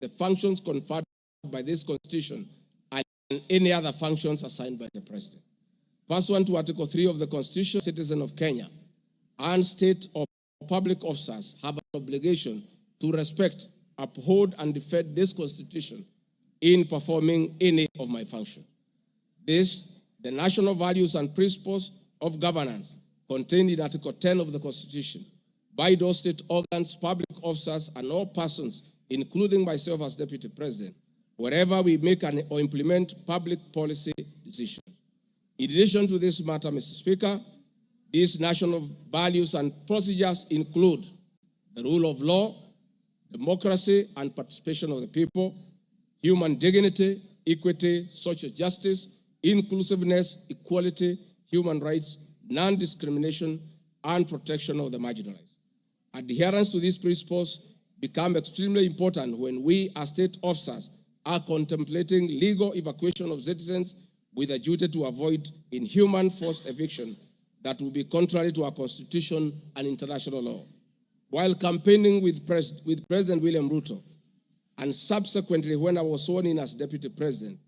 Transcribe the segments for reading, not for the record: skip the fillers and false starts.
the functions conferred by this Constitution and any other functions assigned by the President. Pursuant to Article 3 of the Constitution, citizens of Kenya and state or public officers have an obligation to respect, uphold, and defend this Constitution in performing any of my functions. This, the national values and principles of governance contained in Article 10 of the Constitution, by those state organs, public officers, and all persons, including myself as Deputy President, wherever we make or implement public policy decisions. In addition to this matter, Mr. Speaker, these national values and procedures include the rule of law, democracy and participation of the people, human dignity, equity, social justice, inclusiveness, equality, human rights, non-discrimination, and protection of the marginalized. Adherence to these principles become extremely important when we, as state officers, are contemplating legal evacuation of citizens with a duty to avoid inhuman forced eviction that will be contrary to our Constitution and international law. While campaigning with President William Ruto, and subsequently when I was sworn in as Deputy President,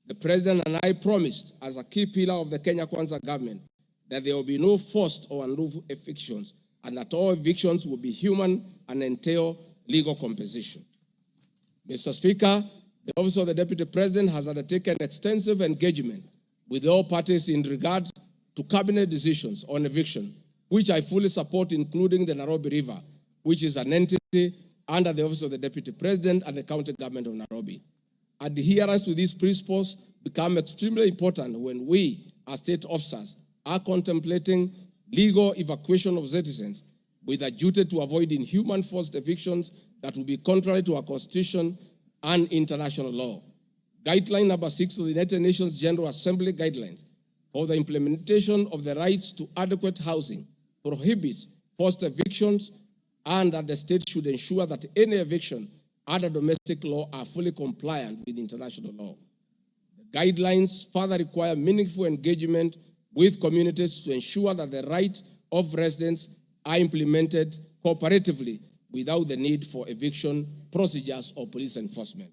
the President and I promised, as a key pillar of the Kenya Kwanza government, that there will be no forced or unlawful evictions, and that all evictions will be human and entail legal compensation. Mr. Speaker, the Office of the Deputy President has undertaken extensive engagement with all parties in regard to cabinet decisions on eviction, which I fully support, including the Nairobi River, which is an entity under the Office of the Deputy President and the County Government of Nairobi. Adherence to these principles become extremely important when we, as state officers, are contemplating legal evacuation of citizens with a duty to avoid inhuman forced evictions that will be contrary to our Constitution and international law. Guideline number 6 of the United Nations General Assembly Guidelines for the implementation of the rights to adequate housing prohibits forced evictions, and that the state should ensure that any eviction under domestic law are fully compliant with international law. The guidelines further require meaningful engagement with communities to ensure that the rights of residents are implemented cooperatively without the need for eviction procedures or police enforcement.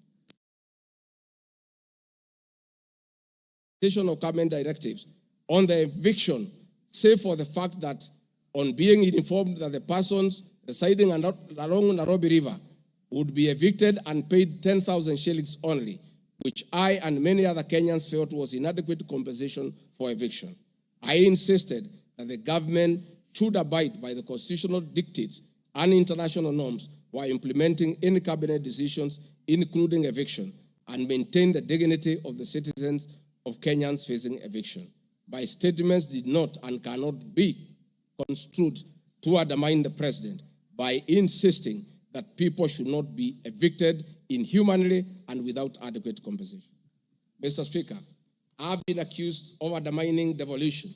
Of government directives on the eviction, save for the fact that on being informed that the persons residing along Nairobi River would be evicted and paid 10,000 shillings only, which I and many other Kenyans felt was inadequate compensation for eviction. I insisted that the government should abide by the constitutional dictates and international norms while implementing any cabinet decisions, including eviction, and maintain the dignity of the citizens of Kenyans facing eviction. My statements did not and cannot be construed to undermine the President by insisting that people should not be evicted inhumanly and without adequate compensation. Mr. Speaker, I've been accused of undermining devolution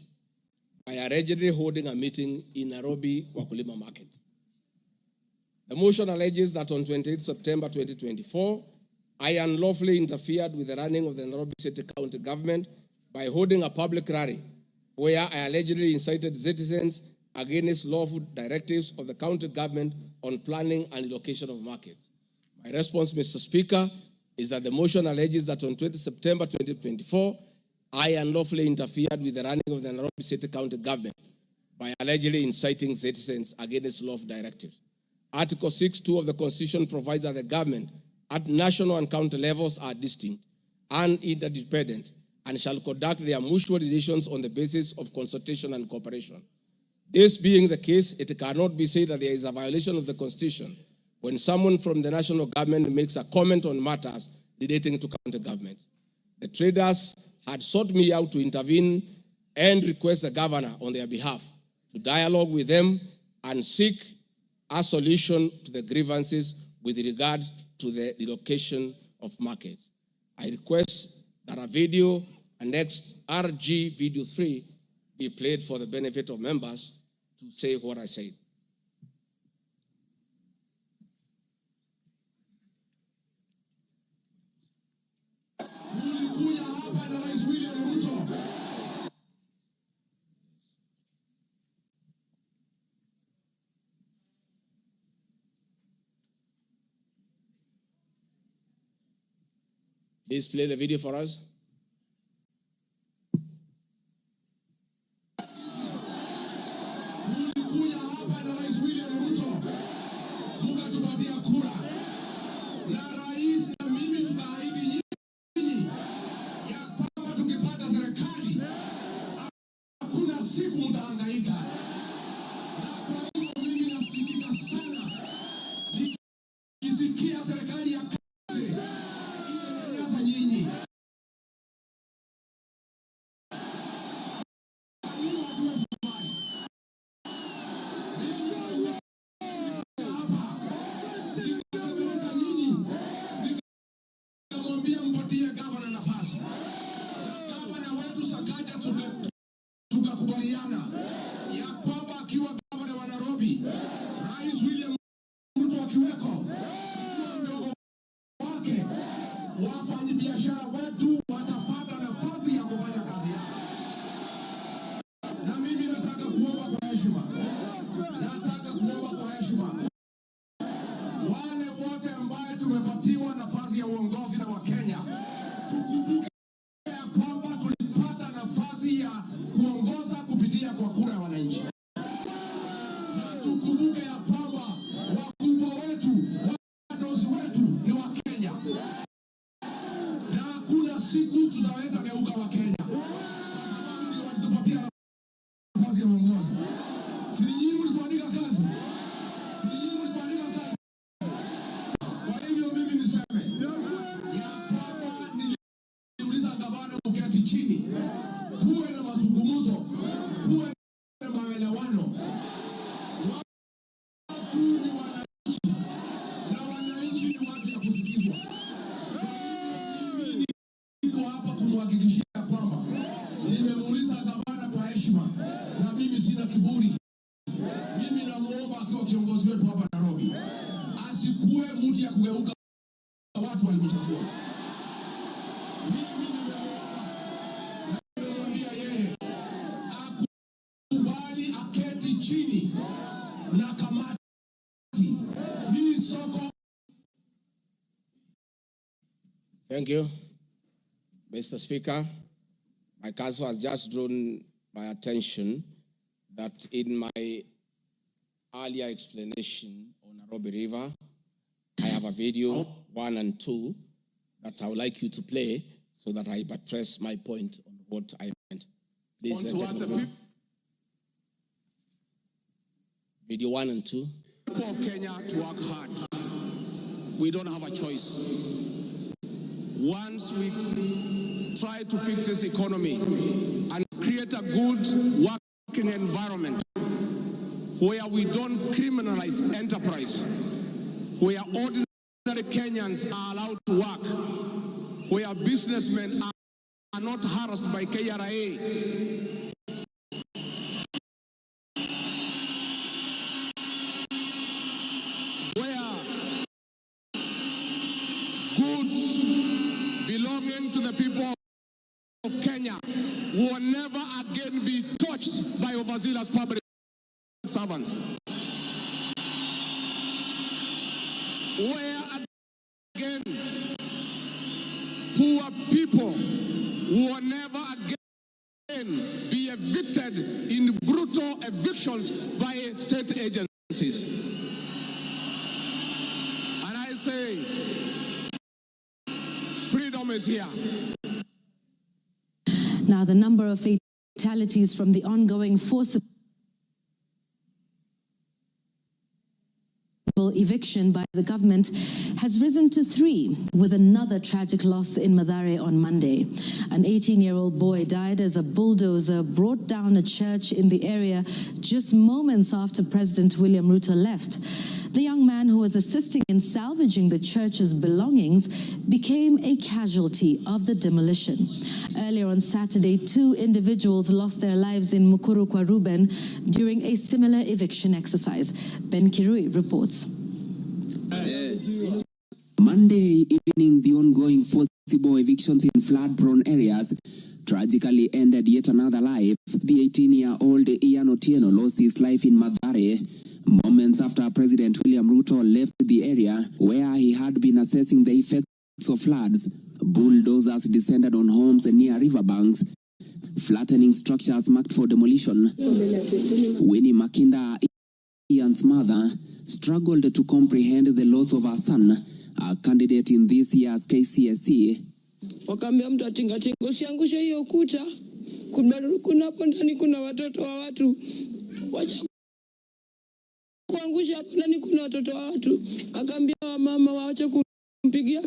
by allegedly holding a meeting in Nairobi Wakulima Market. The motion alleges that on 28 September 2024, I unlawfully interfered with the running of the Nairobi City County government by holding a public rally where I allegedly incited citizens against lawful directives of the county government on planning and allocation of markets. My response, Mr. Speaker, is that the motion alleges that on 20 September 2024, I unlawfully interfered with the running of the Nairobi City County government by allegedly inciting citizens against lawful directives. Article 6(2) of the Constitution provides that the government at national and county levels are distinct and interdependent and shall conduct their mutual relations on the basis of consultation and cooperation. This being the case, it cannot be said that there is a violation of the Constitution when someone from the national government makes a comment on matters relating to county government. The traders had sought me out to intervene and request the governor on their behalf to dialogue with them and seek a solution to the grievances with regard to the relocation of markets. I request that a video annexed RG Video 3 be played for the benefit of members to say what I said. Please play the video for us. Tukakubaliana ya kwamba akiwa gavana wa Nairobi, Rais William Ruto akiweko, ndogo wake wafanyi biashara wetu watapata nafasi ya kufanya kazi yao. Na mimi nataka kuomba kwa heshima, wale wote ambao tumepatiwa nafasi ya uongozi na Wakenya, tukumbuke ya kwamba tulipata nafasi ya kuongoza kupitia kwa kura ya wananchi. Na tukumbuke ya kwamba wakubwa wetu, wadosi wetu ni Wakenya. Na hakuna siku tutaweza geuka Wakenya. Ndio walitupatia nafasi ya uongozi. Si nyinyi mlituandika kazi? Kwa hivyo mimi niseme ya kwamba niliuliza gavana uketi chini, tuwe na mazungumzo, tuwe na maelewano. Watu ni wananchi na wananchi ni watu ya kusikizwa. Mimi niko hapa kumhakikishia kwamba nimemuuliza gavana kwa heshima, na mimi sina kiburi. Mimi namuomba akiwa kiongozi wetu hapa Nairobi, asikuwe mtu ya kugeuka watu walimchagua. Mimi nimemwambia yeye akubali aketi chini na kamati. Hii soko. Thank you, Mr. Speaker. My counsel has just drawn my attention that in my earlier explanation on Nairobi River, I have a video 1 and 2 that I would like you to play so that I buttress my point on what I meant. Please, video 1 and 2. People of Kenya to work hard. We don't have a choice. Once we try to fix this economy and create a good working environment where we don't criminalize enterprise, where ordinary Kenyans are allowed to work, where businessmen are not harassed by KRA, where goods belonging to the people of Kenya will never again be touched by overzealous public servants. Where again poor people will never again be evicted in brutal evictions by state agencies. And I say, freedom is here. Now, the number of fatalities from the ongoing forcible eviction by the government has risen to 3, with another tragic loss in Mathare on Monday. An 18-year-old boy died as a bulldozer brought down a church in the area just moments after President William Ruto left. The young man, who was assisting in salvaging the church's belongings, became a casualty of the demolition. Earlier on Saturday, 2 individuals lost their lives in Mukuru kwa Ruben during a similar eviction exercise. Ben Kirui reports. Monday evening, the ongoing forcible evictions in flood-prone areas tragically ended yet another life. The 18-year-old Ian Otieno lost his life in Mathare moments after President William Ruto left the area where he had been assessing the effects of floods, bulldozers descended on homes near riverbanks, flattening structures marked for demolition. Winnie Makinda, Ian's mother, struggled to comprehend the loss of her son, a candidate in this year's KCSE. Wakaambia mtu atingatinga usiangushe hiyo kuta, kuna hapo ndani kuna watoto wa watu. Wacha kuangusha hapo ndani kuna watoto wa watu. Akaambia mama waache kumpigia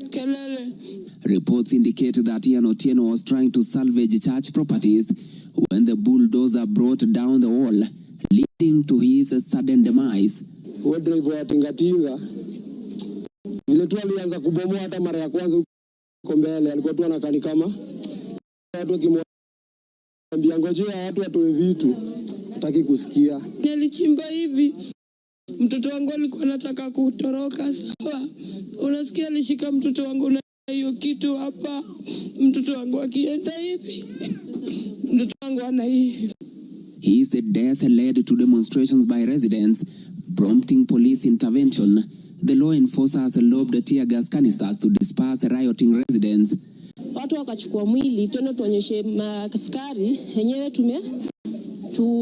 kelele. Reports indicate that Ian Otieno was trying to salvage church properties when the bulldozer brought down the wall, leading to his sudden demise. Driver wa tingatinga vile tu alianza kubomoa hata mara ya kwanza huko mbele, alikuwa tu anakani kama watu wakimwambia ngojea watu watoe vitu, hataki kusikia. Nilichimba hivi, mtoto wangu alikuwa anataka kutoroka, sawa. Unasikia alishika mtoto wangu na hiyo kitu hapa, mtoto wangu akienda hivi, mtoto wangu ana hivi. His death led to demonstrations by residents, prompting police intervention. The law enforcers lobbed tear gas canisters to disperse rioting residents. Watu wakachukua mwili tena tuonyeshe maskari yenyewe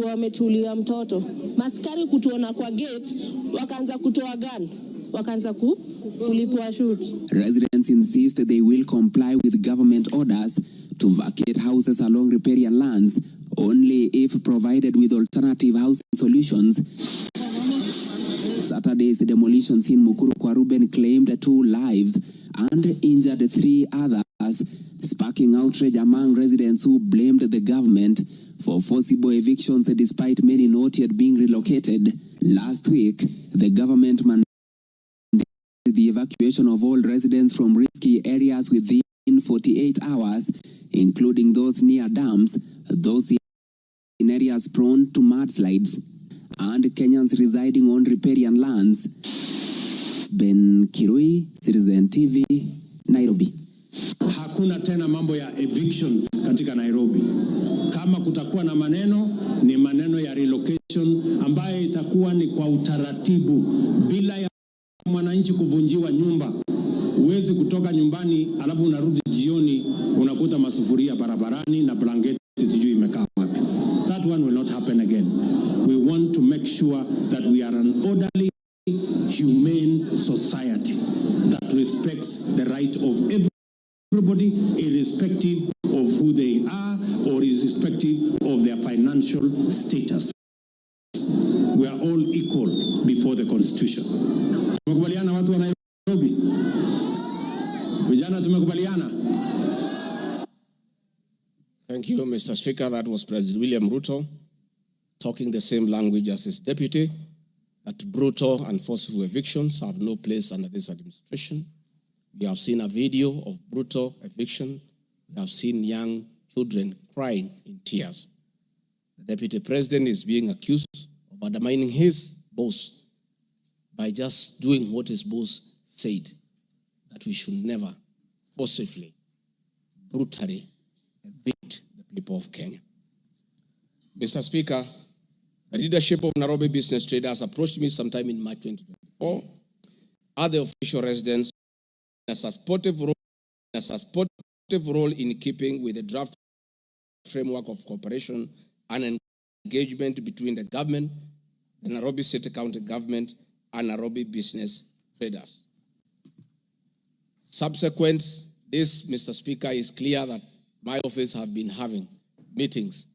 wametulia mtoto. Maskari kutuona kwa gate wakaanza kutoa gun, wakaanza kulipua shoot. Residents insist they will comply with government orders to vacate houses along riparian lands only if provided with alternative housing solutions. Saturday's demolitions in Mukuru kwa Ruben claimed 2 lives and injured 3 others, sparking outrage among residents who blamed the government for forcible evictions despite many not yet being relocated. Last week, the government mandated the evacuation of all residents from risky areas within 48 hours, including those near dams, those in areas prone to mudslides, and Kenyans residing on riparian lands. Ben Kirui, Citizen TV, Nairobi. Hakuna tena mambo ya evictions katika Nairobi. Kama kutakuwa na maneno, ni maneno ya relocation ambayo itakuwa ni kwa utaratibu bila ya mwananchi kuvunjiwa nyumba. Uwezi kutoka nyumbani alafu unarudi jioni unakuta masufuria barabarani na blanketi sijui imekaa wapi. That one will not happen again. We want to make sure that we are an orderly, humane society that respects the right of everybody, irrespective of who they are or irrespective of their financial status. We are all equal before the Constitution. Tumekubaliana watu wa Nairobi? Vijana tumekubaliana? Thank you, Mr. Speaker. That was President William Ruto talking the same language as his deputy, that brutal and forceful evictions have no place under this administration. We have seen a video of brutal eviction. We have seen young children crying in tears. The deputy president is being accused of undermining his boss by just doing what his boss said, that we should never forcibly, brutally evict the people of Kenya. Mr. Speaker, the leadership of Nairobi business traders approached me sometime in March 2024 at the official residence in a supportive role in keeping with the draft framework of cooperation and engagement between the government, the Nairobi City County government, and Nairobi business traders. Subsequent this, Mr. Speaker, is clear that my office have been having meetings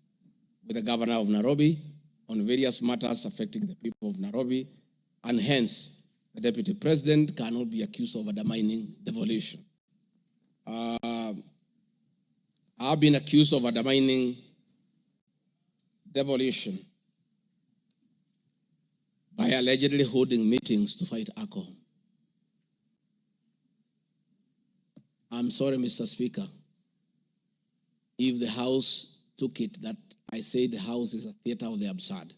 with the governor of Nairobi on various matters affecting the people of Nairobi, and hence the deputy president cannot be accused of undermining devolution. I've been accused of undermining devolution by allegedly holding meetings to fight alcohol. I'm sorry, Mr. Speaker, if the House took it that I say the House is a theater of the absurd.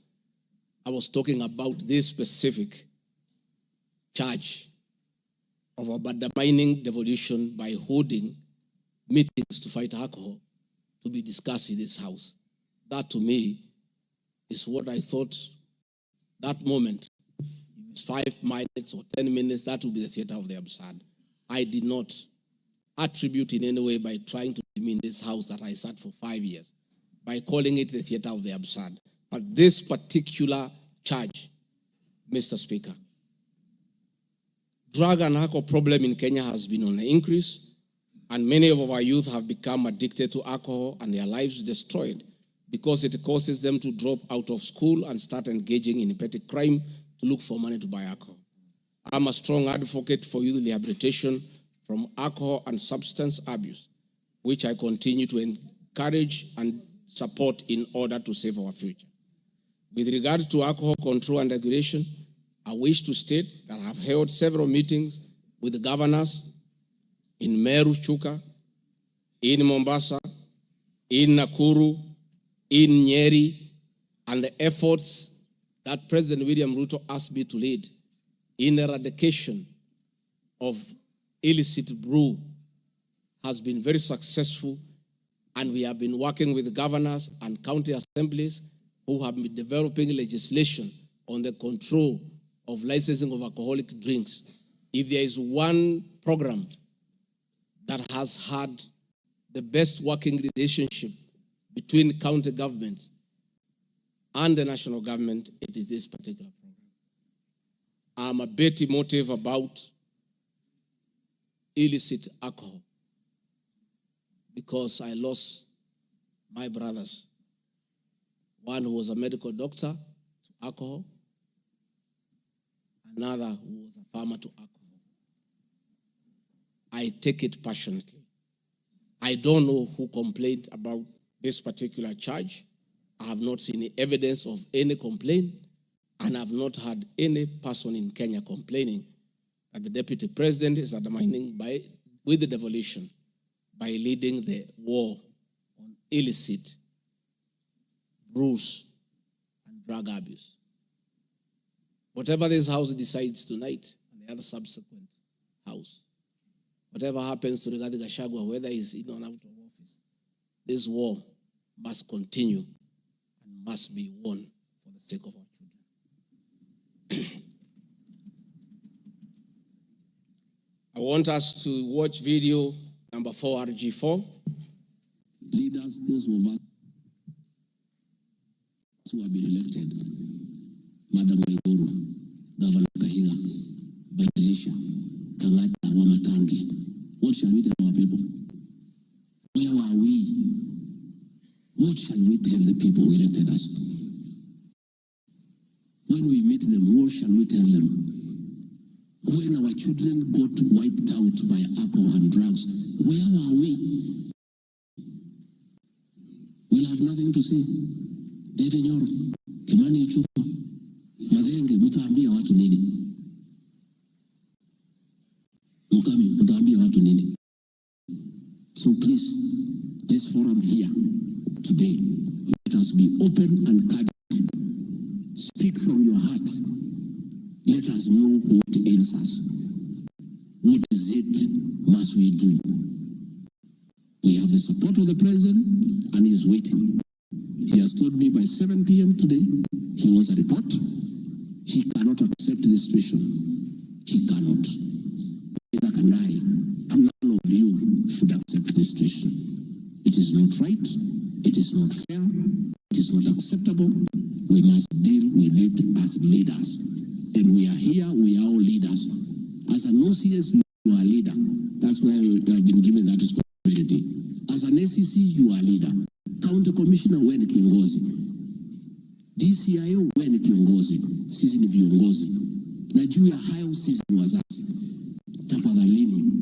I was talking about this specific charge of undermining devolution by holding meetings to fight alcohol to be discussed in this House. That to me is what I thought that moment. If it's 5 minutes or 10 minutes, that would be the theater of the absurd. I did not attribute in any way by trying to demean this house that I sat for 5 years, by calling it the theater of the absurd. But this particular charge, Mr. Speaker, drug and alcohol problem in Kenya has been on the increase, and many of our youth have become addicted to alcohol and their lives destroyed because it causes them to drop out of school and start engaging in petty crime to look for money to buy alcohol. I'm a strong advocate for youth rehabilitation from alcohol and substance abuse, which I continue to encourage and support in order to save our future. With regard to alcohol control and regulation, I wish to state that I have held several meetings with the governors in Meru, Chuka, in Mombasa, in Nakuru, in Nyeri, and the efforts that President William Ruto asked me to lead in eradication of illicit brew has been very successful, and we have been working with governors and county assemblies who have been developing legislation on the control of licensing of alcoholic drinks. If there is one program that has had the best working relationship between county governments and the national government, it is this particular program. I'm a bit emotive about illicit alcohol because I lost my brothers. One who was a medical doctor to alcohol, another who was a farmer to alcohol. I take it passionately. I don't know who complained about this particular charge. I have not seen any evidence of any complaint, and I have not had any person in Kenya complaining that the deputy president is undermining with the devolution by leading the war on illicit brews and drug abuse. Whatever this house decides tonight and the other subsequent house, whatever happens to Rigathi Gachagua, whether he's in or out of office, this war must continue and must be won for the sake of our children. I want us to watch video number 4, RG4. Leaders, those of us who have been elected, Madam Waiguru, Governor Kahiga, Badirisha, Kangata, Wamatangi, what shall we tell our people? Where are we? What shall we tell the people who elected us? When we meet them, what shall we tell them? When our children got wiped out by alcohol and drugs, where are we? We'll have nothing to say. Dede Nyoro, Kimani Ichupa, Madenge, mutaambia watu nini? Mukami, mutaambia watu nini? So please, this forum here today, let us be open and candid. Speak from your heart. Let us know what ails us. What is it must we do? We have the support of the president, and he is waiting. He has told me by 7 p.m. today, he wants a report. He cannot accept this situation. He cannot. Neither can I. And none of you should accept this situation. It is not right. It is not fair. It is not acceptable. We must deal with it as leaders. And we are here, we are all leaders. As an OCS, you are a leader. That's why you have been given that responsibility. As an ACC, you are a leader. County Commissioner, wewe ni kiongozi. DCIO, wewe ni kiongozi. Sisi ni viongozi. Na juu ya hayo sisi ni wazazi. Tafadhalini,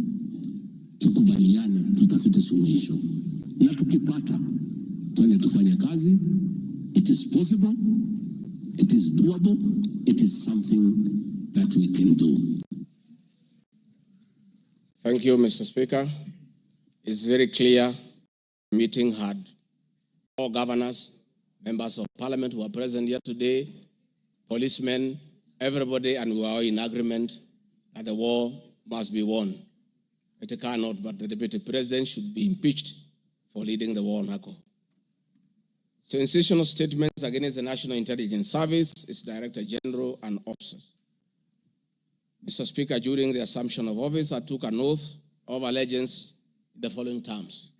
tukubaliane, tutafute suluhisho. Na tukipata, tuende tufanye kazi. It is possible. It is doable. It is something that we can do. Thank you, Mr. Speaker. It's very clear the meeting had all governors, members of parliament who are present here today, policemen, everybody, and we are all in agreement that the war must be won. It cannot, but the deputy president should be impeached for leading the war on alcohol. Sensational statements against the National Intelligence Service, its Director General, and officers. Mr. Speaker, during the assumption of office, I took an oath of allegiance in the following terms.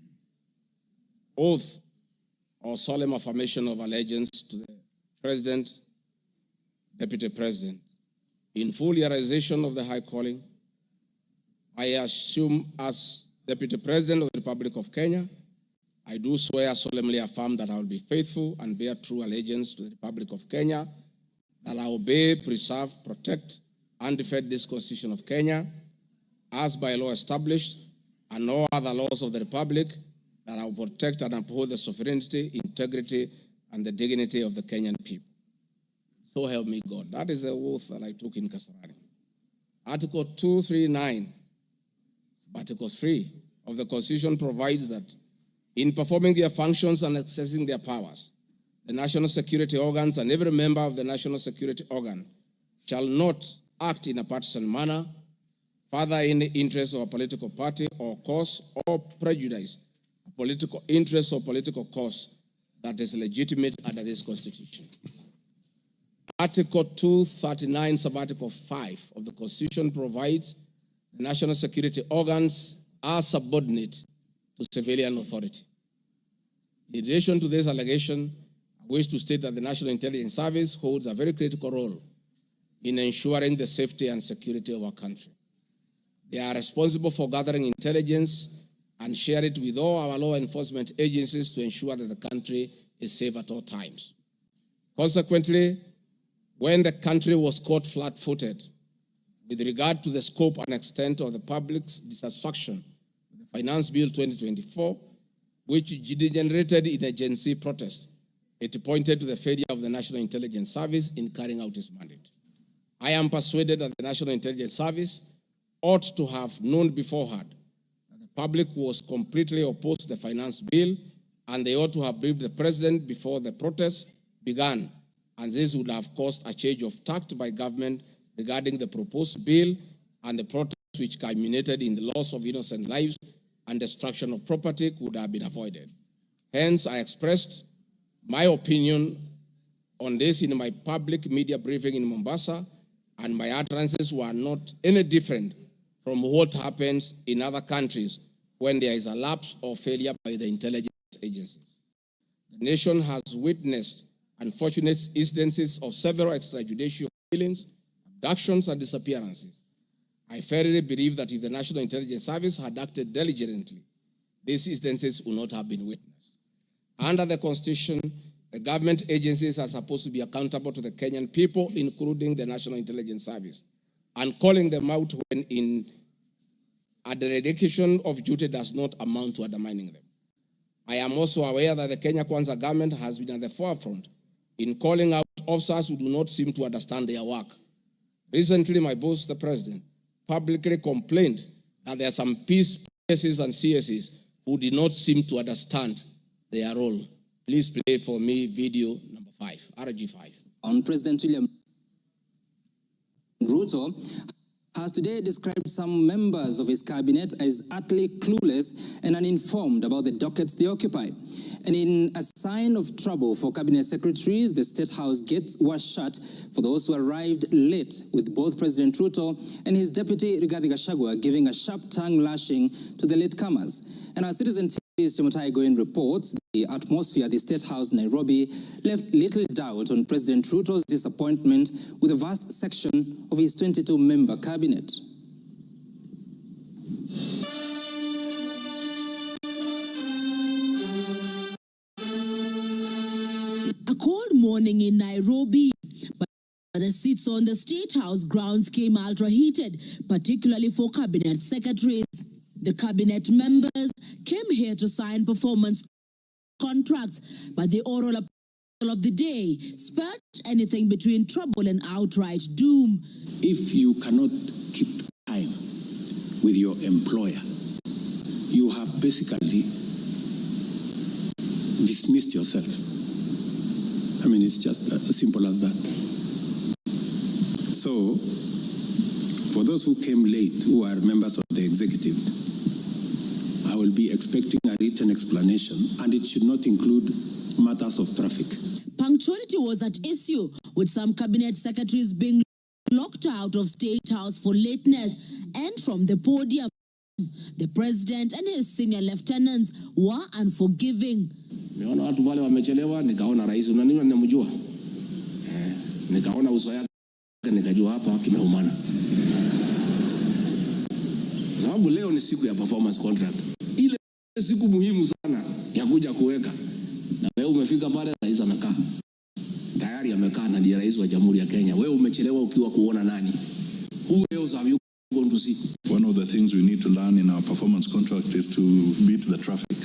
Oath or solemn affirmation of allegiance to the President, Deputy President. In full realization of the high calling, I assume as Deputy President of the Republic of Kenya, I do swear solemnly affirm that I will be faithful and bear true allegiance to the Republic of Kenya, that I obey, preserve, protect, and defend this Constitution of Kenya, as by law established, and all other laws of the Republic, that I will protect and uphold the sovereignty, integrity, and the dignity of the Kenyan people. So help me God. That is the oath that I took in Kasarani. Article 239, Article 3 of the Constitution provides that in performing their functions and accessing their powers, the national security organs and every member of the national security organ shall not act in a partisan manner, further in the interest of a political party or cause, or prejudice a political interest or political cause that is legitimate under this Constitution. Article 239, Sub-Article 5 of the Constitution provides the national security organs are subordinate to civilian authority. In relation to this allegation, I wish to state that the National Intelligence Service holds a very critical role in ensuring the safety and security of our country. They are responsible for gathering intelligence and share it with all our law enforcement agencies to ensure that the country is safe at all times. Consequently, when the country was caught flat-footed with regard to the scope and extent of the public's dissatisfaction with the Finance Bill 2024, which degenerated in a Gen Z protest, it pointed to the failure of the National Intelligence Service in carrying out its mandate. I am persuaded that the National Intelligence Service ought to have known beforehand that the public was completely opposed to the finance bill, and they ought to have briefed the President before the protest began, and this would have caused a change of tact by government regarding the proposed bill and the protest which culminated in the loss of innocent lives and destruction of property could have been avoided. Hence, I expressed my opinion on this in my public media briefing in Mombasa, and my utterances were not any different from what happens in other countries when there is a lapse or failure by the intelligence agencies. The nation has witnessed unfortunate instances of several extrajudicial killings, abductions, and disappearances. I firmly believe that if the National Intelligence Service had acted diligently, these instances would not have been witnessed. Under the Constitution, the government agencies are supposed to be accountable to the Kenyan people, including the National Intelligence Service, and calling them out when a dereliction of duty does not amount to undermining them. I am also aware that the Kenya Kwanza government has been at the forefront in calling out officers who do not seem to understand their work. Recently, my boss, the President, publicly complained that there are some PSs and CSs who did not seem to understand their role. Please play for me video number 5, RG5. On President William Ruto has today described some members of his cabinet as utterly clueless and uninformed about the dockets they occupy. And in a sign of trouble for cabinet secretaries, the State House gates were shut for those who arrived late, with both President Ruto and his deputy Rigathi Gachagua giving a sharp tongue lashing to the latecomers. And our Citizen TV's Timothai Goin reports the atmosphere at the State House, Nairobi, left little doubt on President Ruto's disappointment with a vast section of his 22-member cabinet. A cold morning in Nairobi, but the seats on the State House grounds came ultra-heated, particularly for cabinet secretaries. The cabinet members came here to sign performance contracts, but the oral appeal of the day spurred anything between trouble and outright doom. If you cannot keep time with your employer, you have basically dismissed yourself. I mean, it's just as simple as that. So, for those who came late, who are members of the executive, I will be expecting a written explanation, and it should not include matters of traffic. Punctuality was at issue, with some cabinet secretaries being locked out of State House for lateness, and from the podium, the president and his senior lieutenants were unforgiving. Nimeona watu wale wamechelewa, nikaona rais unaniona ninamjua. Nikaona uso yake nikajua hapa kimeumana. Sababu leo ni siku ya performance contract. Ile siku muhimu sana ya kuja kuweka. Na wewe umefika pale rais amekaa. Tayari amekaa na ndiye rais wa Jamhuri ya Kenya. Wewe umechelewa ukiwa kuona nani? Who else have you gone to see? One of the things we need to learn in our performance contract is to beat the traffic.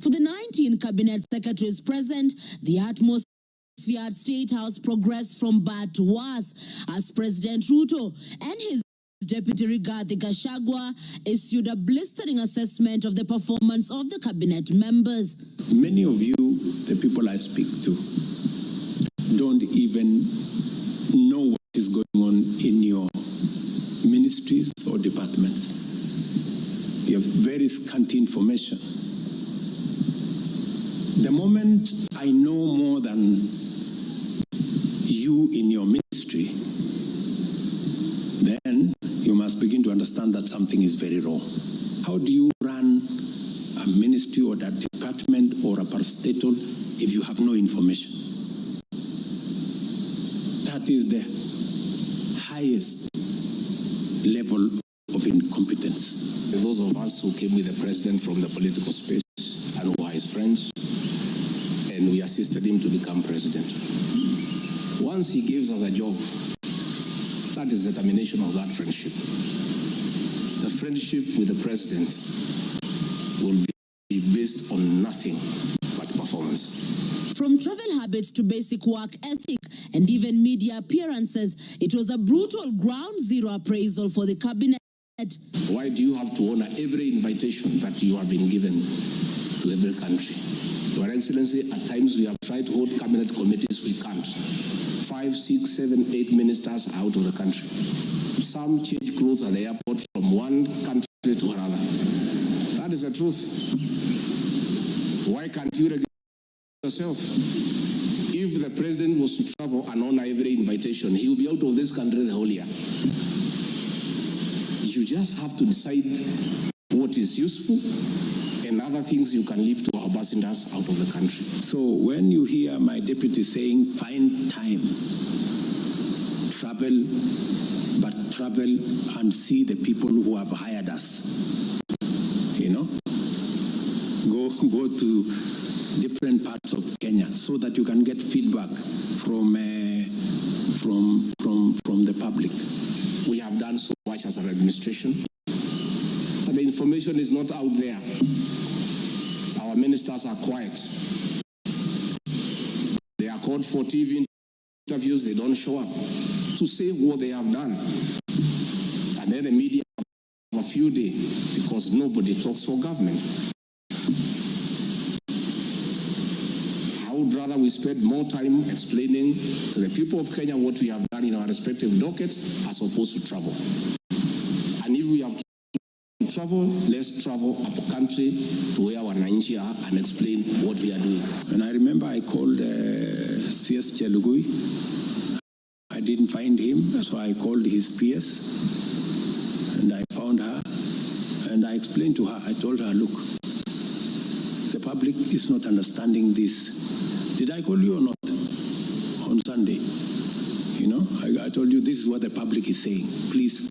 For the 19 cabinet secretaries present, the atmosphere at State House progressed from bad to worse as President Ruto and his Deputy Rigathi Gachagua issued a blistering assessment of the performance of the cabinet members. Many of you, the people I speak to, don't even know what is going on in your ministries or departments. You have very scanty information. The moment I know more than you in your ministry, then you must begin to understand that something is very wrong. How do you run a ministry or a department or a parastatal if you have no information? That is the highest level of incompetence. Those of us who came with the president from the political space and who are his friends, and we assisted him to become president. Once he gives us a job, that is the termination of that friendship. The friendship with the president will be based on nothing but performance. From travel habits to basic work ethic and even media appearances, it was a brutal ground zero appraisal for the cabinet. Why do you have to honor every invitation that you have been given to every country? Your Excellency, at times we have tried to hold cabinet committees, we can't. 5, 6, 7, 8 ministers are out of the country. Some change clothes at the airport from one country to another. That is the truth. Why can't you regulate yourself? If the president was to travel and honor every invitation, he will be out of this country the whole year. You just have to decide what is useful and other things you can leave to our ambassadors out of the country. So when you hear my deputy saying, find time, travel, but travel and see the people who have hired us, you know, go to different parts of Kenya so that you can get feedback from the public. We have done so much as an administration, but the information is not out there. Our ministers are quiet. They are called for TV interviews, they don't show up to say what they have done. And then the media have a few days because nobody talks for government. I would rather we spend more time explaining to the people of Kenya what we have done in our respective dockets as opposed to travel. And if we have to travel, let's travel up a country to where our Wananchi are and explain what we are doing. And I remember I called CS Chelugui. I didn't find him, so I called his PS and I found her and I explained to her, I told her, look, the public is not understanding this. Did I call you or not on Sunday? You know, I told you this is what the public is saying. Please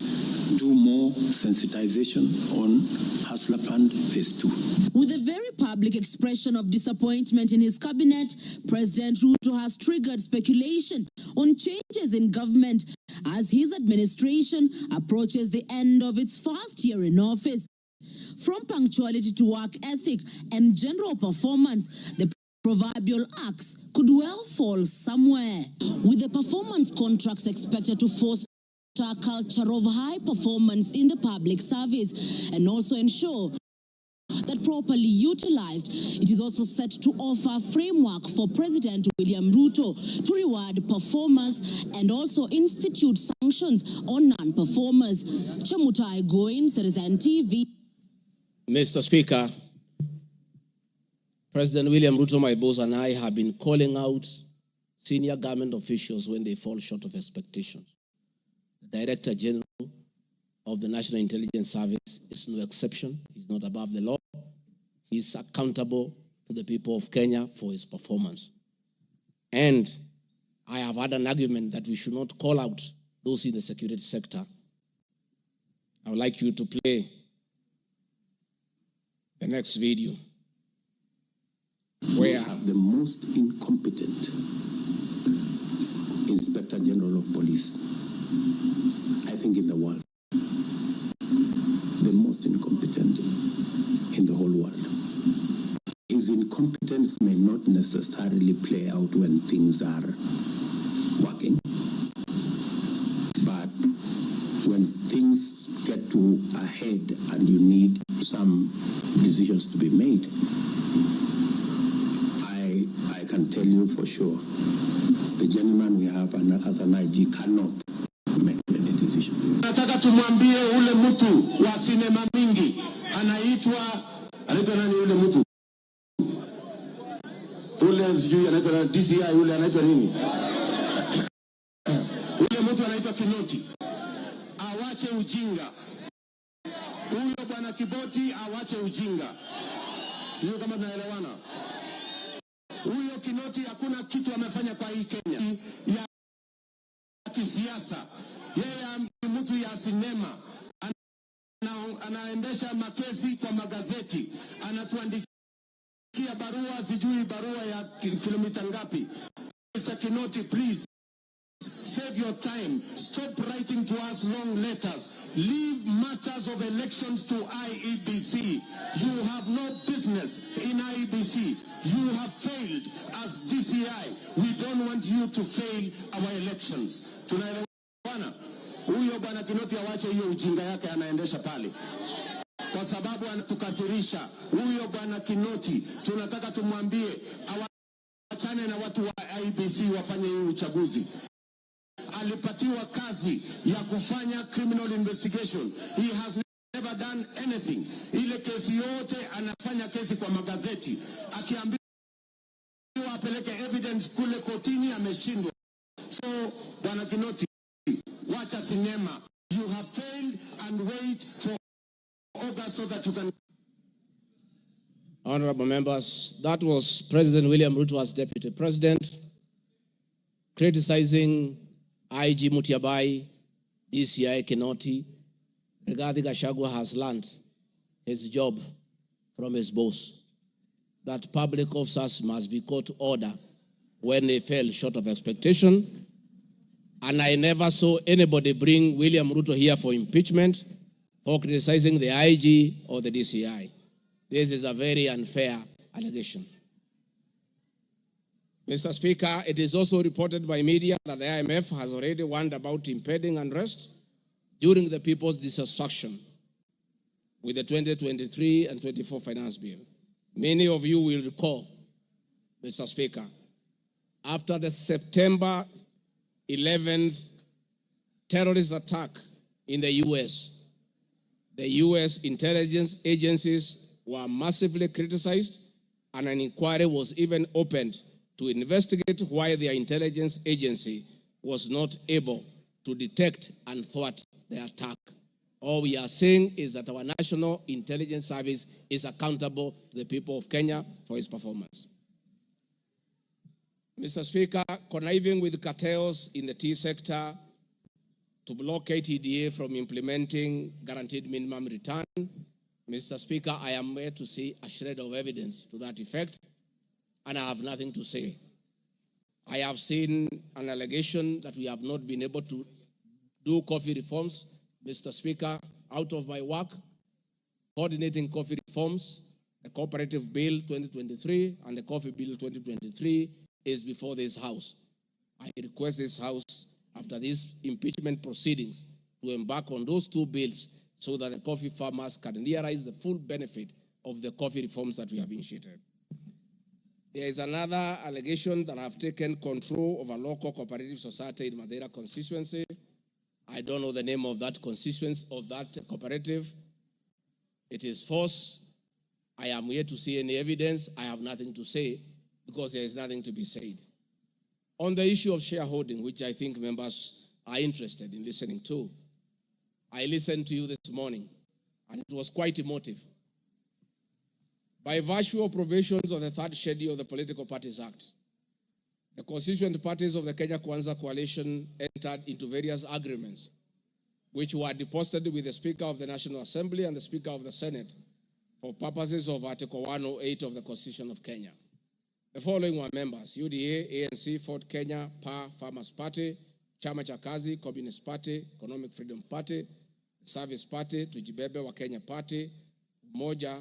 do more sensitization on Hustler Fund Phase 2. With a very public expression of disappointment in his cabinet, President Ruto has triggered speculation on changes in government as his administration approaches the end of its first year in office. From punctuality to work ethic and general performance, the proverbial axe could well fall somewhere. With the performance contracts expected to foster a culture of high performance in the public service and also ensure that properly utilized, it is also set to offer a framework for President William Ruto to reward performers and also institute sanctions on non-performers. Chemutai Goin, Citizen TV. Mr. Speaker, President William Ruto, my boss, and I have been calling out senior government officials when they fall short of expectations. The Director General of the National Intelligence Service is no exception. He's not above the law. He's accountable to the people of Kenya for his performance. And I have had an argument that we should not call out those in the security sector. I would like you to play the next video. We have the most incompetent Inspector General of Police, I think, in the world. The most incompetent in the whole world. His incompetence may not necessarily play out when things are working, but when things get to a head and you need some decisions to be made, I can tell you for sure, the gentleman we have as an IG cannot make any decision. Nataka tumwambie ule mtu wa sinema mingi anaitwa nani ule mtu? Ule sijui anaitwa DCI, ule anaitwa nini? Ule mtu anaitwa Kinoti. Awache ujinga. Huyo bwana Kiboti awache ujinga. Sio kama tunaelewana. Huyo Kinoti hakuna kitu amefanya kwa hii Kenya ya kisiasa. Yeye ni mtu ya sinema. Anaendesha makesi kwa magazeti. Anatuandikia barua, sijui barua ya kilomita ngapi. Mr. Kinoti, please save your time. Stop writing to us long letters. Leave matters of elections to IEBC. You have no business in IEBC. You have failed as DCI. We don't want you to fail our elections. Tunaelewana? Huyo bwana Kinoti awache hiyo ujinga yake anaendesha pale, kwa sababu anatukasirisha. Huyo bwana Kinoti tunataka tumwambie awachane na watu wa IEBC wafanye hii uchaguzi. Alipatiwa kazi ya kufanya criminal investigation. He has never done anything. Ile kesi yote anafanya kesi kwa magazeti. Akiambiwa apeleke evidence kule kotini ameshindwa. So bwana Kinoti, wacha sinema. You have failed and wait for August so that you can. Honorable members, that was President William Ruto as Deputy President criticizing IG Mutiabai, DCI Kinoti. Rigathi Gachagua has learned his job from his boss, that public officers must be called to order when they fell short of expectation. And I never saw anybody bring William Ruto here for impeachment for criticizing the IG or the DCI. This is a very unfair allegation. Mr. Speaker, it is also reported by media that the IMF has already warned about impending unrest during the people's dissatisfaction with the 2023 and 24 finance bill. Many of you will recall, Mr. Speaker, after the September 11th terrorist attack in the U.S., the U.S. intelligence agencies were massively criticized, and an inquiry was even opened to investigate why their intelligence agency was not able to detect and thwart the attack. All we are saying is that our National Intelligence Service is accountable to the people of Kenya for its performance. Mr. Speaker, conniving with cartels in the tea sector to block KTDA from implementing guaranteed minimum return, Mr. Speaker, I am here to see a shred of evidence to that effect, and I have nothing to say. I have seen an allegation that we have not been able to do coffee reforms, Mr. Speaker, out of my work, coordinating coffee reforms. The Cooperative Bill 2023 and the Coffee Bill 2023 is before this House. I request this House, after these impeachment proceedings, to embark on those two bills so that the coffee farmers can realize the full benefit of the coffee reforms that we have initiated. There is another allegation that I have taken control of a local cooperative society in Madeira constituency. I don't know the name of that constituency, of that cooperative. It is false. I am here to see any evidence. I have nothing to say because there is nothing to be said. On the issue of shareholding, which I think members are interested in listening to, I listened to you this morning, and it was quite emotive. By virtue of provisions of the third schedule of the Political Parties Act, the constituent parties of the Kenya Kwanza coalition entered into various agreements, which were deposited with the Speaker of the National Assembly and the Speaker of the Senate for purposes of Article 108 of the Constitution of Kenya. The following were members: UDA, ANC, Ford Kenya, PA, Farmers Party, Chama cha Kazi, Communist Party, Economic Freedom Party, Service Party, Tujibebe wa Kenya Party, Umoja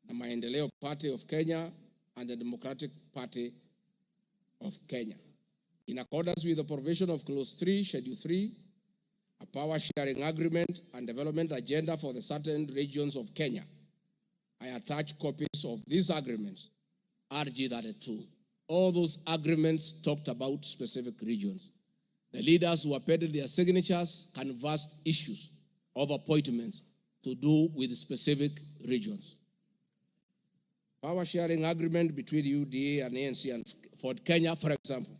na Maendeleo Party of Kenya, and the Democratic Party of Kenya. In accordance with the provision of Clause 3, Schedule 3, a power sharing agreement and development agenda for the certain regions of Kenya, I attach copies of these agreements, RG 32. All those agreements talked about specific regions. The leaders who appended their signatures canvassed issues of appointments to do with specific regions. Power sharing agreement between UDA and ANC and Ford Kenya, for example,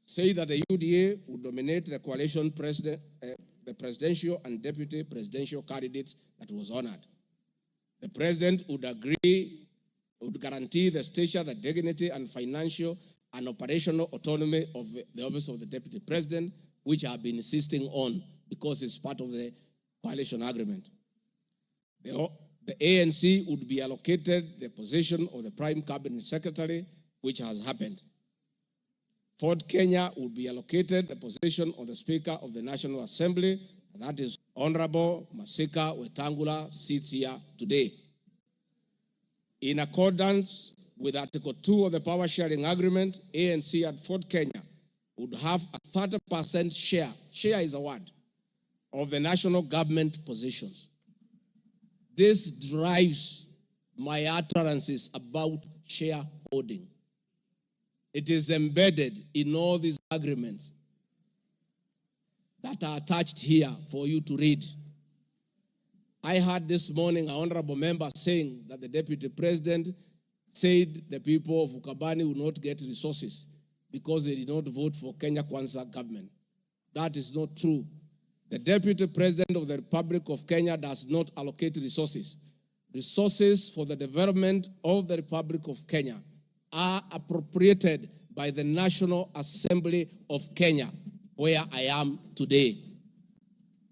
say that the UDA would nominate the coalition president, the presidential and deputy presidential candidates that was honored. The president would guarantee the stature, the dignity, and financial and operational autonomy of the office of the deputy president, which I have been insisting on because it's part of the coalition agreement. The ANC would be allocated the position of the prime cabinet secretary, which has happened. Ford Kenya would be allocated the position of the Speaker of the National Assembly, and that is Honorable Masika Wetangula, sits here today. In accordance with Article 2 of the Power Sharing Agreement, ANC at Ford Kenya would have a 30% share is a word, of the national government positions. This drives my utterances about shareholding. It is embedded in all these agreements that are attached here for you to read. I heard this morning an honorable member saying that the deputy president said the people of Ukambani will not get resources because they did not vote for Kenya Kwanza government. That is not true. The deputy president of the Republic of Kenya does not allocate resources. Resources for the development of the Republic of Kenya are appropriated by the National Assembly of Kenya, where I am today.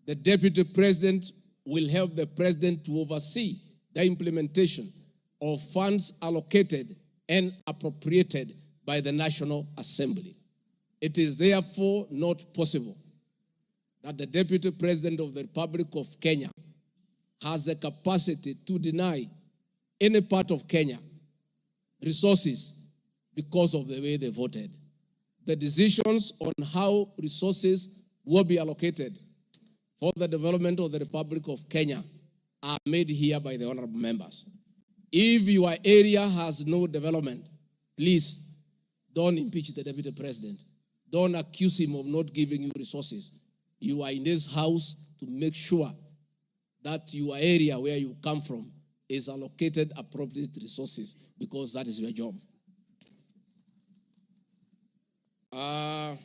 The deputy president will help the president to oversee the implementation of funds allocated and appropriated by the National Assembly. It is therefore not possible that the deputy president of the Republic of Kenya has the capacity to deny any part of Kenya resources because of the way they voted. The decisions on how resources will be allocated for the development of the Republic of Kenya are made here by the honorable members. If your area has no development, please don't impeach the deputy president. Don't accuse him of not giving you resources. You are in this house to make sure that your area where you come from is allocated appropriate resources because that is your job. The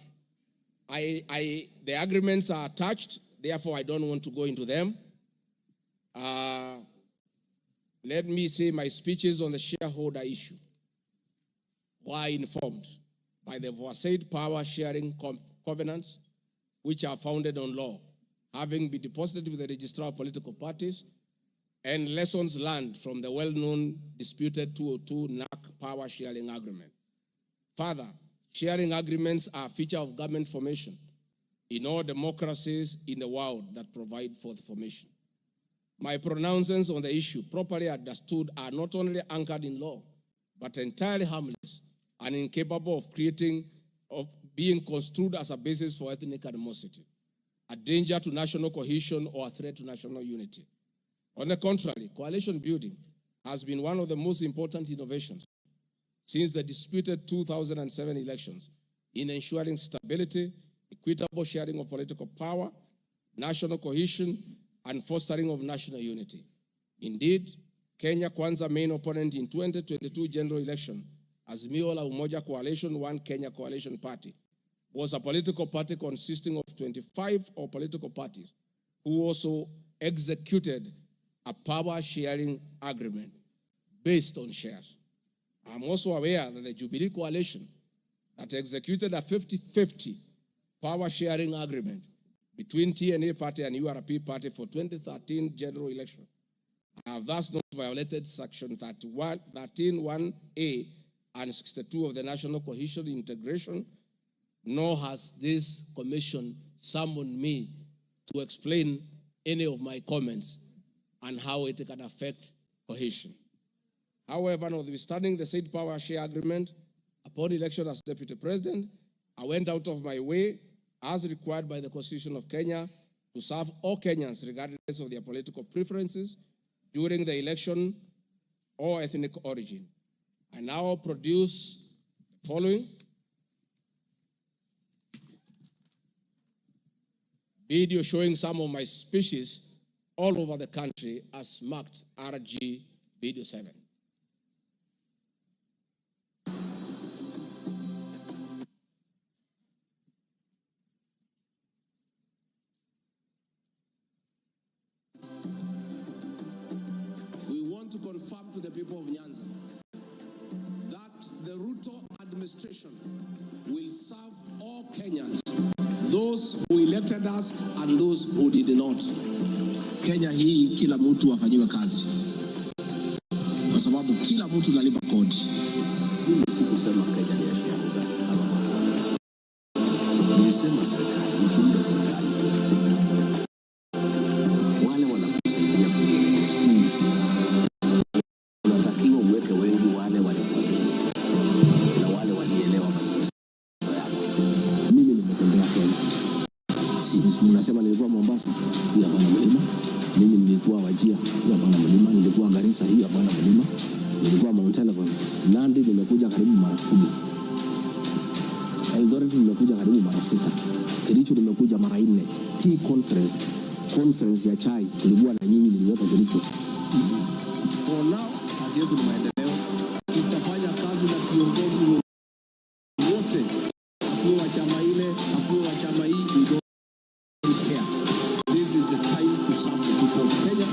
agreements are attached, therefore I don't want to go into them. Let me say my speeches on the shareholder issue were informed by the aforesaid power sharing covenants, which are founded on law, having been deposited with the Registrar of Political Parties, and lessons learned from the well-known disputed 202 NAC Power Sharing Agreement. Further, sharing agreements are a feature of government formation in all democracies in the world that provide for the formation. My pronouncements on the issue, properly understood, are not only anchored in law, but entirely harmless and incapable of being construed as a basis for ethnic animosity, a danger to national cohesion, or a threat to national unity. On the contrary, coalition building has been one of the most important innovations since the disputed 2007 elections in ensuring stability, equitable sharing of political power, national cohesion, and fostering of national unity. Indeed, Kenya Kwanza main opponent in 2022 general election Azimio la Umoja Coalition, One Kenya Coalition Party, was a political party consisting of 25 political parties who also executed a power-sharing agreement based on shares. I'm also aware that the Jubilee Coalition that executed a 50-50 power-sharing agreement between TNA Party and URP Party for 2013 general election have thus not violated Section 13(1)(a) and 62 of the National Cohesion Integration, nor has this commission summoned me to explain any of my comments and how it can affect cohesion. However, notwithstanding the said power share agreement, upon election as Deputy President, I went out of my way, as required by the Constitution of Kenya, to serve all Kenyans regardless of their political preferences during the election or ethnic origin. I now produce the following video showing some of my speeches all over the country as marked RG Video 7. We want to confirm to the people of Nyanza that the Ruto administration will serve all Kenyans, those who elected us and those who did not. Kenya hii kila mtu afanyiwe kazi, kwa sababu kila mtu analipa kodi. Mimi sikusema Kenya ni ya shareholders. Nilisema serikali, nikiunda serikali. Wale wanakusaidia kuongoza. Unatakiwa uweke wengi wale walikuamini na wale walielewa maisha yako. Mimi nimetembea Kenya. Si mnasema nilikuwa Mombasa, hii hapana mlima. Mimi nilikuwa Wajir, hii hapana mlima. Nilikuwa Garissa, hii hapana mlima. Nilikuwa Mount Elgon. Nandi nimekuja karibu mara 10. Eldoret nimekuja karibu mara 6. Kericho nimekuja mara 4. Tea conference ya chai tulikuwa na nyinyi, niliweka Kericho. For now, kazi yetu ni maendeleo. Tutafanya kazi na viongozi wote, akuwe wa chama ile, akuwe wa chama hii, we don't care. This is the time to serve the people of Kenya,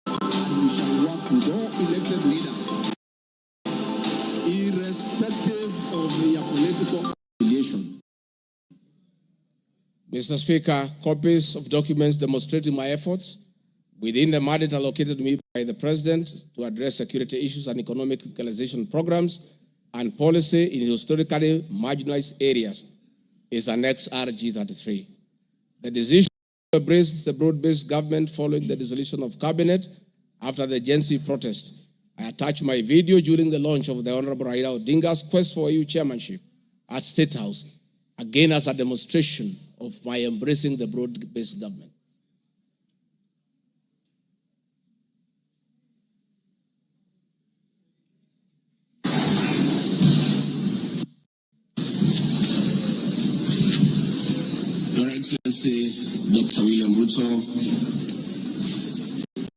and we shall work with all elected leaders, irrespective of their political affiliation. Mr. Speaker, copies of documents demonstrating my efforts within the mandate allocated me by the President to address security issues and economic equalization programs and policy in historically marginalized areas is Annex RG 33. The decision to embrace the broad-based government following the dissolution of cabinet after the Gen Z protest. I attached my video during the launch of the Honorable Raila Odinga's quest for EU chairmanship at State House, again as a demonstration of my embracing the broad-based government. Your Excellency, Dr. William Ruto,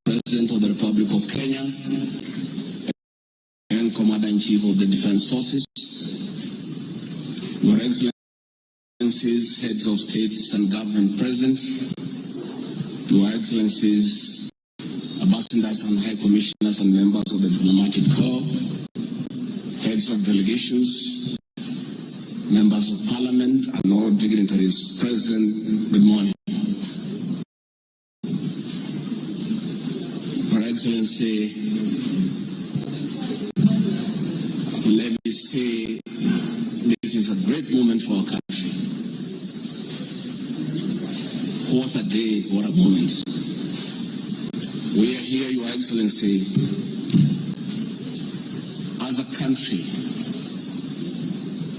President of the Republic of Kenya and Commander-in-Chief of the Defense Forces, Your Excellencies, Heads of States and Government present, Your Excellencies, Ambassadors and High Commissioners and members of the Diplomatic Corps, Heads of Delegations, Members of Parliament and all dignitaries present, good morning. Your Excellency, let me say this is a great moment for our country. What a day, what a moment. We are here, Your Excellency, as a country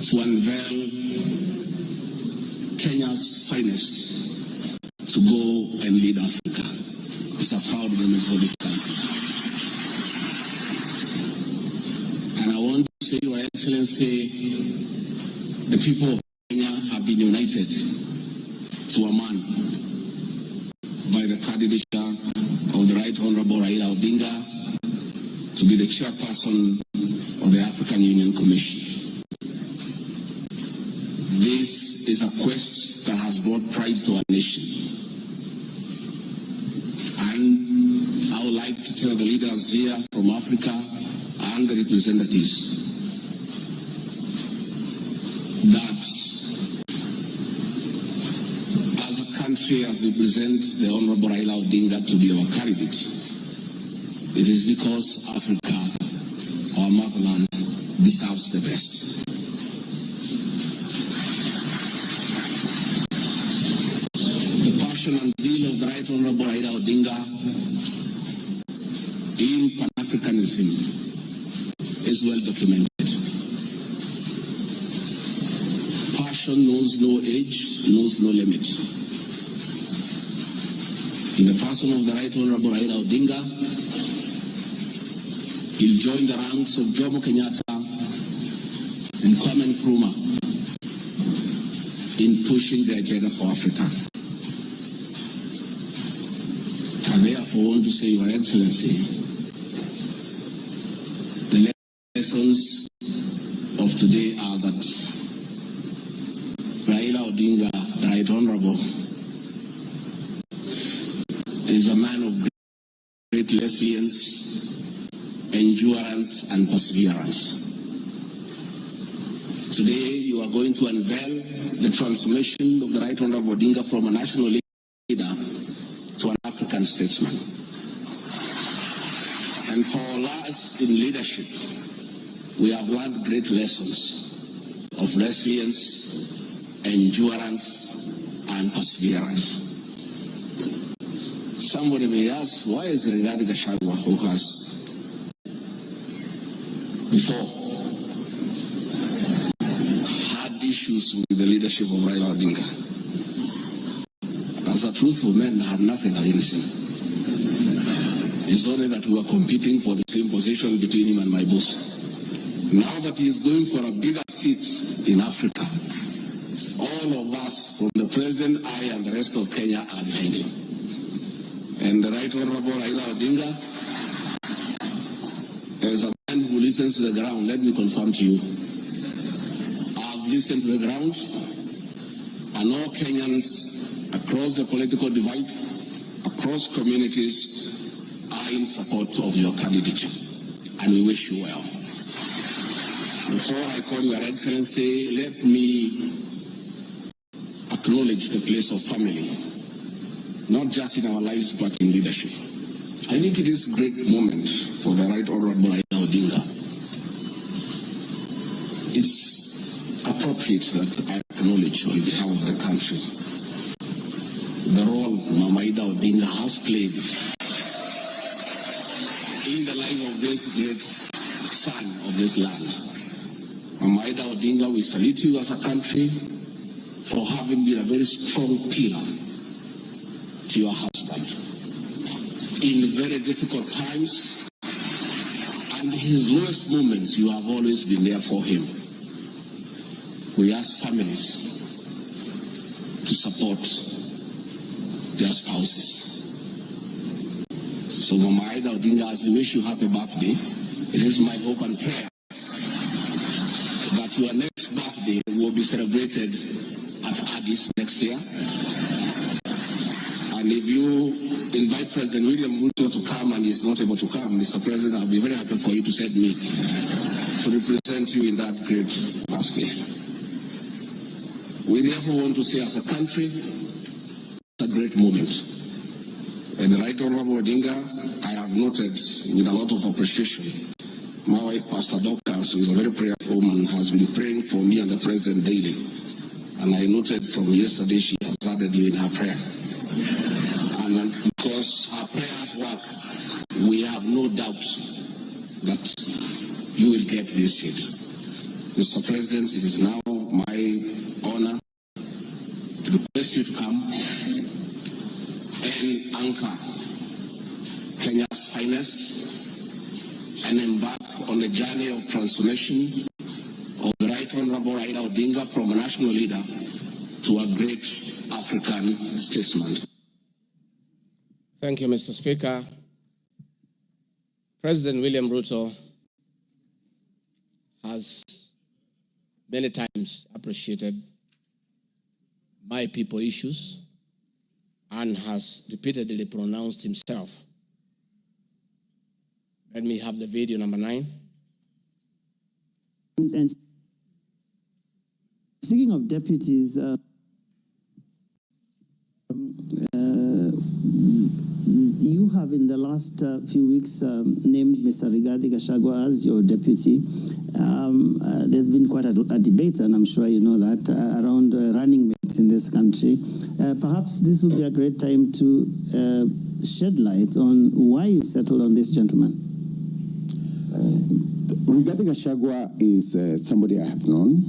to unveil Kenya's finest to go and lead Africa. It's a proud moment for this country. And I want to say, Your Excellency, the people of Kenya have been united to a man by the candidature of the Right Honorable Raila Odinga to be the chairperson of the African Union Commission. This is a quest that has brought pride to our nation. And I would like to tell the leaders here from Africa and the representatives that as a country, as we present the Honorable Raila Odinga to be our candidate, it is because Africa, our motherland, deserves the best. The passion and zeal of the Right Honorable Raila Odinga in Pan-Africanism is well documented. Passion knows no age, knows no limit. In the person of the Right Honorable Raila Odinga, he'll join the ranks of Jomo Kenyatta and Kwame Nkrumah in pushing the agenda for Africa. I therefore want to say, Your Excellency, the lessons of today are that Raila Odinga, the Right Honorable, is a man of great resilience, endurance, and perseverance. Today, you are going to unveil the transformation of the Right Honorable Odinga from a national leader to an African statesman. And for us in leadership, we have learned great lessons of resilience, endurance, and perseverance. Somebody may ask, why is Rigathi Gachagua, who has before had issues with the leadership of Raila Odinga? As a truthful man, I had nothing against him. It's only that we were competing for the same position between him and my boss. Now that he is going for a bigger seat in Africa, all of us, from the president, I, and the rest of Kenya, are behind him. And the Right Honorable Raila Odinga, as a man who listens to the ground, let me confirm to you, I've listened to the ground, and all Kenyans across the political divide, across communities, are in support of your candidature, and we wish you well. Before I call Your Excellency, let me acknowledge the place of family, not just in our lives, but in leadership. I think it is a great moment for the Right Honorable Raila Odinga. It's appropriate that I acknowledge on behalf of the country the role Mama Ida Odinga has played in the life of this great son of this land. Mama Ida Odinga, we salute you as a country for having been a very strong pillar to your husband in very difficult times, and his lowest moments, you have always been there for him. We ask families to support their spouses. So Mama Ida Odinga, as we wish you happy birthday, it is my hope and prayer that your next birthday will be celebrated at Addis next year. And if you invite President William Ruto to come and he's not able to come, Mr. President, I'll be very happy for you to send me to represent you in that great birthday. We therefore want to say, as a country, it's a great moment. And the Right Honorable Odinga, I have noted with a lot of appreciation, my wife, Pastor Dorcas, who is a very prayerful woman, has been praying for me and the President daily. And I noted from yesterday she has added you in her prayer. And because her prayers work, we have no doubt that you will get this seat. Mr. President, it is now my honor to request you to come and anchor Kenya's finest and embark on the journey of transformation of the Right Honorable Raila Odinga from a national leader to a great African statesman. Thank you, Mr. Speaker. President William Ruto, has many times appreciated my people issues and has repeatedly pronounced himself. Let me have the video number 9. And speaking of deputies, you have in the last few weeks named Mr. Gachagua as your deputy. There's been quite a debate, and I'm sure you know that, around running mates in this country. Perhaps this would be a great time to shed light on why you settled on this gentleman. Rigathi Gachagua is somebody I have known.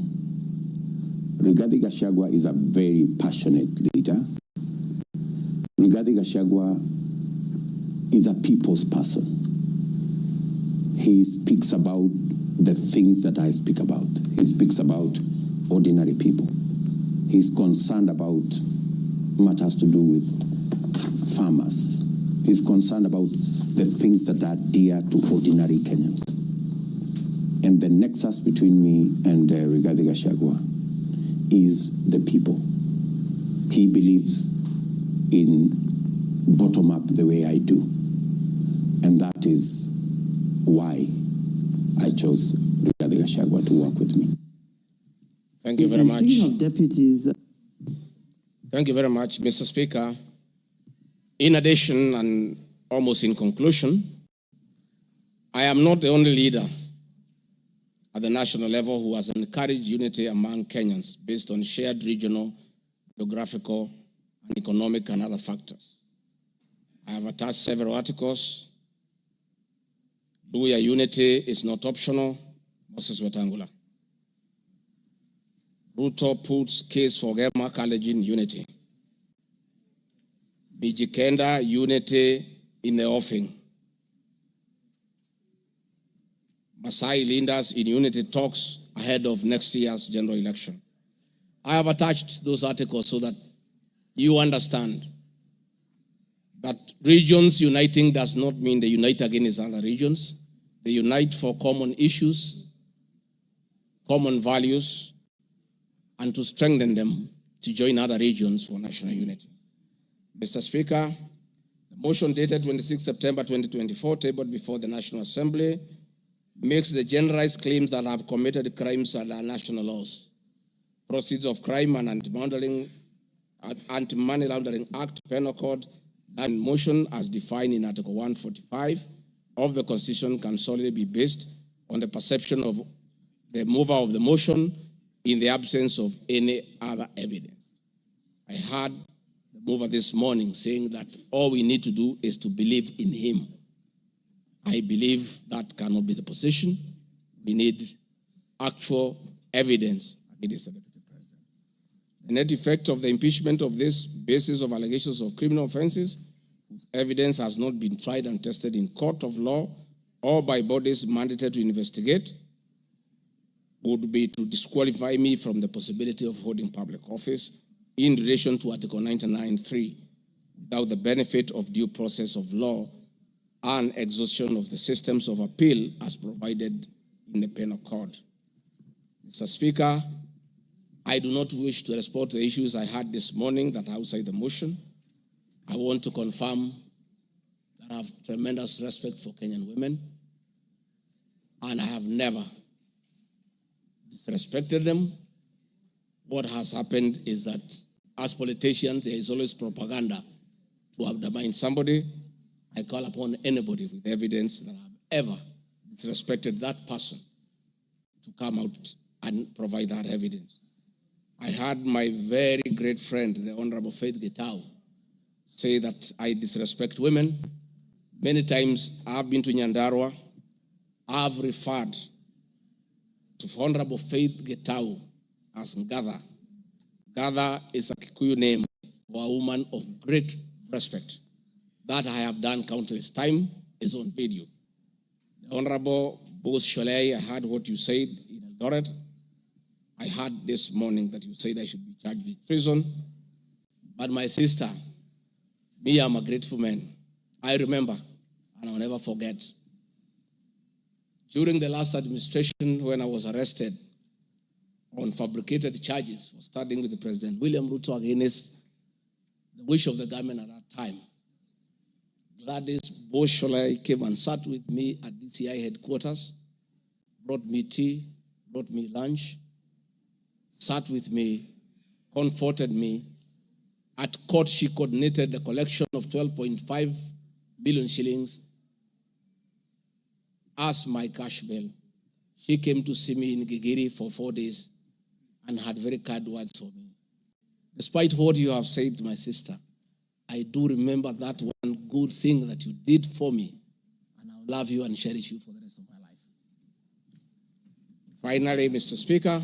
Rigathi Gachagua is a very passionate leader. Rigathi Gachagua is a people's person. He speaks about the things that I speak about. He speaks about ordinary people. He's concerned about matters to do with farmers. He's concerned about the things that are dear to ordinary Kenyans. And the nexus between me and Rigathi Gachagua is the people. He believes in bottom-up the way I do. And that is why I chose Rigathi Gachagua to work with me. Thank you very much. Speaking of deputies... Thank you very much, Mr. Speaker. In addition, and almost in conclusion, I am not the only leader at the national level who has encouraged unity among Kenyans based on shared regional, geographical, and economic and other factors. I have attached several articles. Luya unity is not optional, Moses Wetangula. Ruto puts case for Gema Kalenjin unity. Mijikenda unity in the offing. Masai leaders in unity talks ahead of next year's general election. I have attached those articles so that you understand that regions uniting does not mean they unite against other regions. They unite for common issues, common values, and to strengthen them to join other regions for national unity. Mr. Speaker, the motion dated 26 September 2024, tabled before the National Assembly, makes the generalized claims that have committed crimes under national laws, Proceeds of Crime and Anti-Money Laundering Act, Penal Code, and motion as defined in Article 145 of the Constitution can solely be based on the perception of the mover of the motion in the absence of any other evidence. I heard the mover this morning saying that all we need to do is to believe in him. I believe that cannot be the position. We need actual evidence against the Deputy President. The net effect of the impeachment of this basis of allegations of criminal offenses, whose evidence has not been tried and tested in court of law or by bodies mandated to investigate, would be to disqualify me from the possibility of holding public office in relation to Article 99(3) without the benefit of due process of law and exhaustion of the systems of appeal as provided in the Penal Code. Mr. Speaker, I do not wish to respond to the issues I had this morning that are outside the motion. I want to confirm that I have tremendous respect for Kenyan women, and I have never disrespected them. What has happened is that as politicians, there is always propaganda to undermine somebody. I call upon anybody with evidence that I've ever disrespected that person to come out and provide that evidence. I had my very great friend, the Honorable Faith Gitau, say that I disrespect women. Many times I've been to Nyandarua. I've referred to Honorable Faith Gitau as Ngatha. Ngatha is a Kikuyu name for a woman of great respect. That I have done countless times is on video. The Honorable Bose Sholei, I heard what you said in Eldoret. I heard this morning that you said I should be charged with treason. But my sister, me, I'm a grateful man. I remember, and I'll never forget, During the last administration, when I was arrested on fabricated charges for standing with President William Ruto against the wish of the government at that time, Gladys Bosholai came and sat with me at DCI headquarters, brought me tea, brought me lunch, sat with me, comforted me. At court, she coordinated the collection of 12.5 billion shillings as my cash bail. She came to see me in Gigiri for 4 days and had very kind words for me. Despite what you have said, my sister, I do remember that one good thing that you did for me, and I'll love you and cherish you for the rest of my life. Finally, Mr. Speaker,